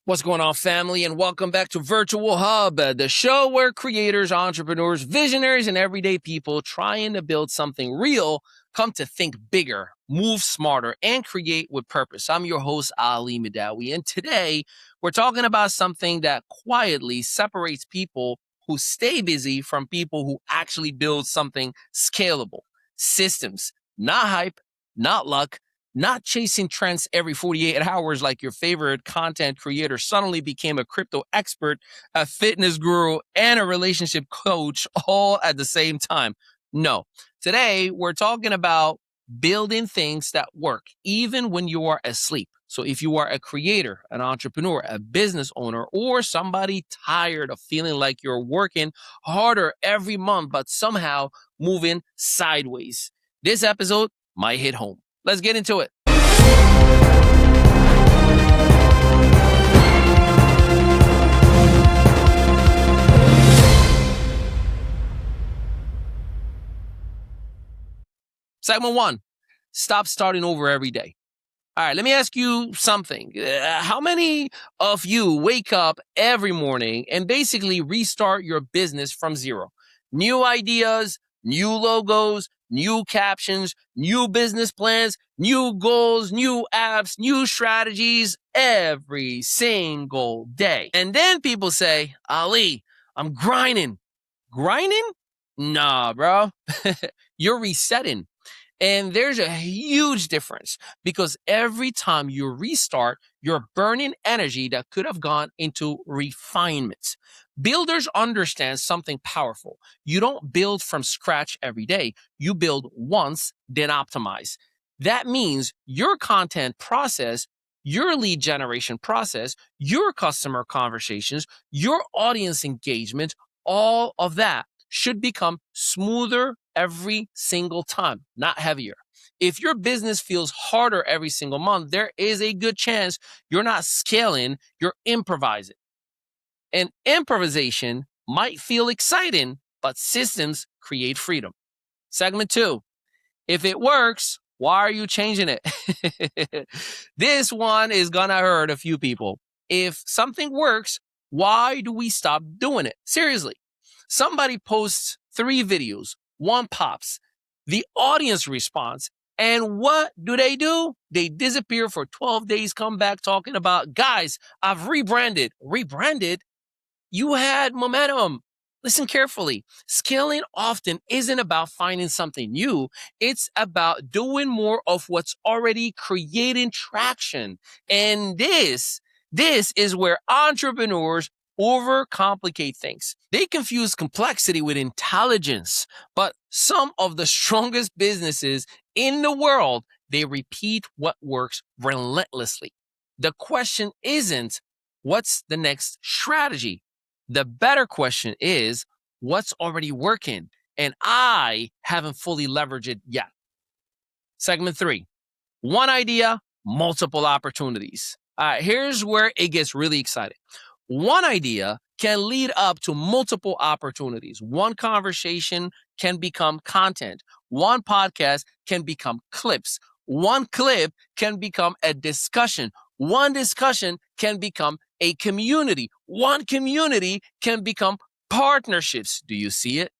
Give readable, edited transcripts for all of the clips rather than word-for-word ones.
What's going on, family, and welcome back to VirtuoHub, the show where creators, entrepreneurs, visionaries, and everyday people trying to build something real come to think bigger, move smarter, and create with purpose. I'm your host, Ali Mehdaoui, and today we're talking about something that quietly separates people who stay busy from people who actually build something scalable. Systems, not hype, not luck, not chasing trends every 48 hours like your favorite content creator suddenly became a crypto expert, a fitness guru, and a relationship coach all at the same time. No. Today, we're talking about building things that work even when you are asleep. So if you are a creator, an entrepreneur, a business owner, or somebody tired of feeling like you're working harder every month, but somehow moving sideways, this episode might hit home. Let's get into it. Segment 1, stop starting over every day. All right, let me ask you something. How many of you wake up every morning and basically restart your business from zero? New ideas, new logos, new captions, new business plans, new goals, new apps, new strategies every single day. And then people say, Ali, I'm grinding. Grinding? Nah, bro. You're resetting. And there's a huge difference because every time you restart, you're burning energy that could have gone into refinement. Builders understand something powerful. You don't build from scratch every day. You build once, then optimize. That means your content process, your lead generation process, your customer conversations, your audience engagement, all of that should become smoother every single time, not heavier. If your business feels harder every single month, there is a good chance you're not scaling, you're improvising. And improvisation might feel exciting, but systems create freedom. Segment 2, if it works, why are you changing it? This one is gonna hurt a few people. If something works, why do we stop doing it? Seriously. Somebody posts 3 videos, one pops, the audience response, and what do? They disappear for 12 days, come back talking about, guys, I've rebranded. Rebranded? You had momentum. Listen carefully. Scaling often isn't about finding something new. It's about doing more of what's already creating traction. And this is where entrepreneurs overcomplicate things. They confuse complexity with intelligence. But some of the strongest businesses in the world, they repeat what works relentlessly. The question isn't, what's the next strategy? The better question is, what's already working? And I haven't fully leveraged it yet. Segment 3, one idea, multiple opportunities. All right, here's where it gets really exciting. One idea can lead up to multiple opportunities. One conversation can become content. One podcast can become clips. One clip can become a discussion. One discussion can become a community. One community can become partnerships. Do you see it?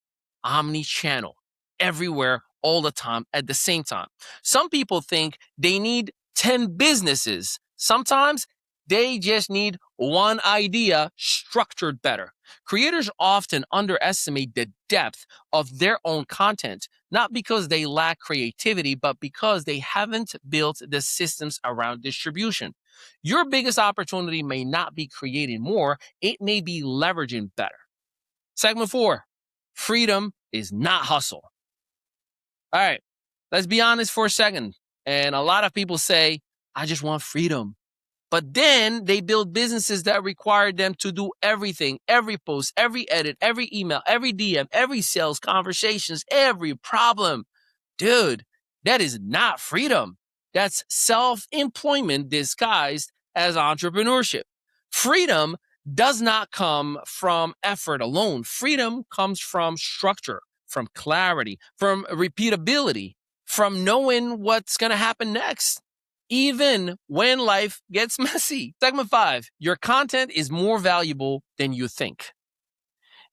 Omni-channel, everywhere, all the time, at the same time. Some people think they need 10 businesses. Sometimes they just need one idea structured better. Creators often underestimate the depth of their own content, not because they lack creativity, but because they haven't built the systems around distribution. Your biggest opportunity may not be creating more, it may be leveraging better. Segment 4, freedom is not hustle. All right, let's be honest for a second. And a lot of people say, I just want freedom. But then they build businesses that require them to do everything, every post, every edit, every email, every DM, every sales conversations, every problem. Dude, that is not freedom. That's self-employment disguised as entrepreneurship. Freedom does not come from effort alone. Freedom comes from structure, from clarity, from repeatability, from knowing what's going to happen next. even when life gets messy. Segment 5, your content is more valuable than you think.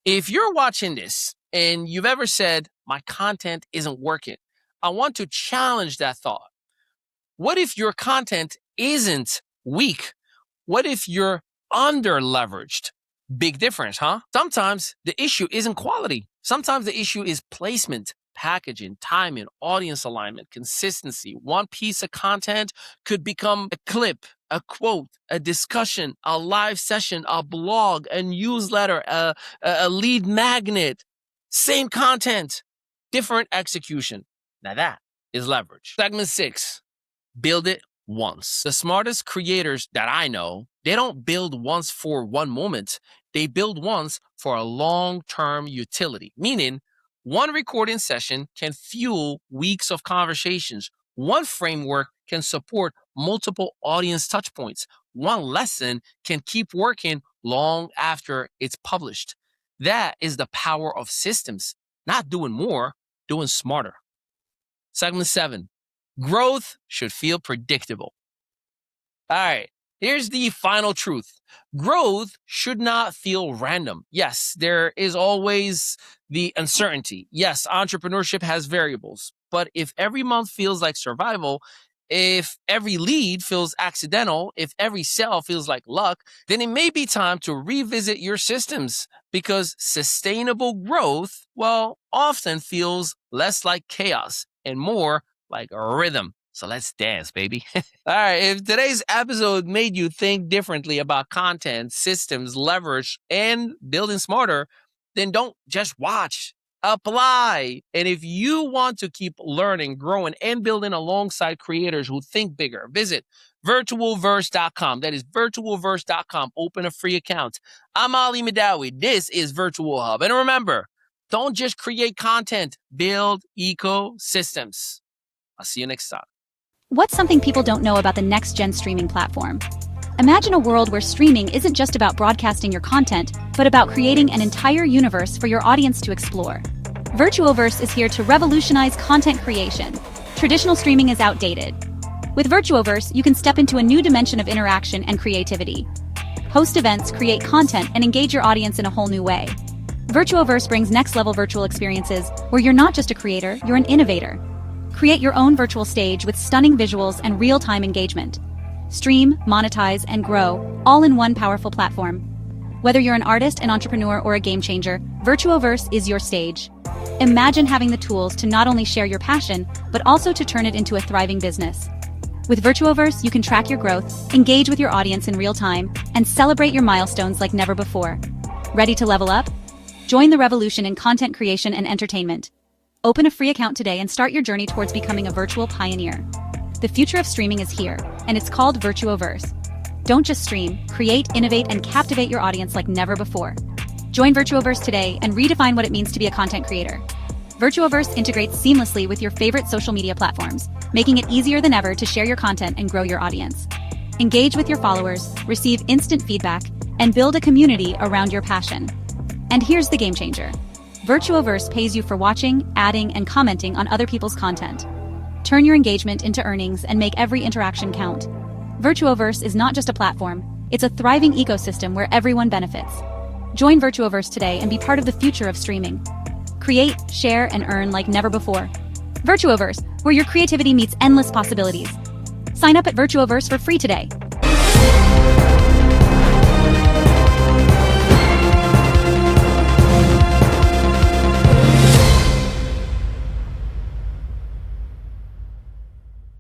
If you're watching this and you've ever said, my content isn't working, I want to challenge that thought. What if your content isn't weak? What if you're under leveraged? Big difference, huh? Sometimes the issue isn't quality. Sometimes the issue is placement, packaging, timing, audience alignment, consistency. One piece of content could become a clip, a quote, a discussion, a live session, a blog, a newsletter, a lead magnet. Same content, different execution. Now that is leverage. Segment 6, build it once. The smartest creators that I know, they don't build once for one moment. They build once for a long-term utility, meaning one recording session can fuel weeks of conversations. One framework can support multiple audience touchpoints. One lesson can keep working long after it's published. That is the power of systems, not doing more, doing smarter. Segment 7, growth should feel predictable. All right, here's the final truth. Growth should not feel random. Yes, there is always the uncertainty. Yes, entrepreneurship has variables. But if every month feels like survival, if every lead feels accidental, if every sale feels like luck, then it may be time to revisit your systems, because sustainable growth, well, often feels less like chaos and more like a rhythm. So let's dance, baby. All right, if today's episode made you think differently about content, systems, leverage, and building smarter, then don't just watch. Apply. And if you want to keep learning, growing, and building alongside creators who think bigger, visit virtualverse.com. That is virtualverse.com. Open a free account. I'm Ali Mehdaoui. This is VirtuoHub. And remember, don't just create content, build ecosystems. I'll see you next time. What's something people don't know about the next-gen streaming platform? Imagine a world where streaming isn't just about broadcasting your content, but about creating an entire universe for your audience to explore. VirtuoVerse is here to revolutionize content creation. Traditional streaming is outdated. With VirtuoVerse, you can step into a new dimension of interaction and creativity. Host events, create content, and engage your audience in a whole new way. VirtuoVerse brings next-level virtual experiences where you're not just a creator, you're an innovator. Create your own virtual stage with stunning visuals and real-time engagement. Stream, monetize, and grow, all in one powerful platform. Whether you're an artist, an entrepreneur, or a game changer, VirtuoVerse is your stage. Imagine having the tools to not only share your passion, but also to turn it into a thriving business. With VirtuoVerse, you can track your growth, engage with your audience in real time, and celebrate your milestones like never before. Ready to level up? Join the revolution in content creation and entertainment. Open a free account today and start your journey towards becoming a virtual pioneer. The future of streaming is here, and it's called VirtuoVerse. Don't just stream, create, innovate, and captivate your audience like never before. Join VirtuoVerse today and redefine what it means to be a content creator. VirtuoVerse integrates seamlessly with your favorite social media platforms, making it easier than ever to share your content and grow your audience. Engage with your followers, receive instant feedback, and build a community around your passion. And here's the game changer. VirtuoVerse pays you for watching, adding, and commenting on other people's content. Turn your engagement into earnings and make every interaction count. VirtuoVerse is not just a platform, it's a thriving ecosystem where everyone benefits. Join VirtuoVerse today and be part of the future of streaming. Create, share, and earn like never before. VirtuoVerse, where your creativity meets endless possibilities. Sign up at VirtuoVerse for free today.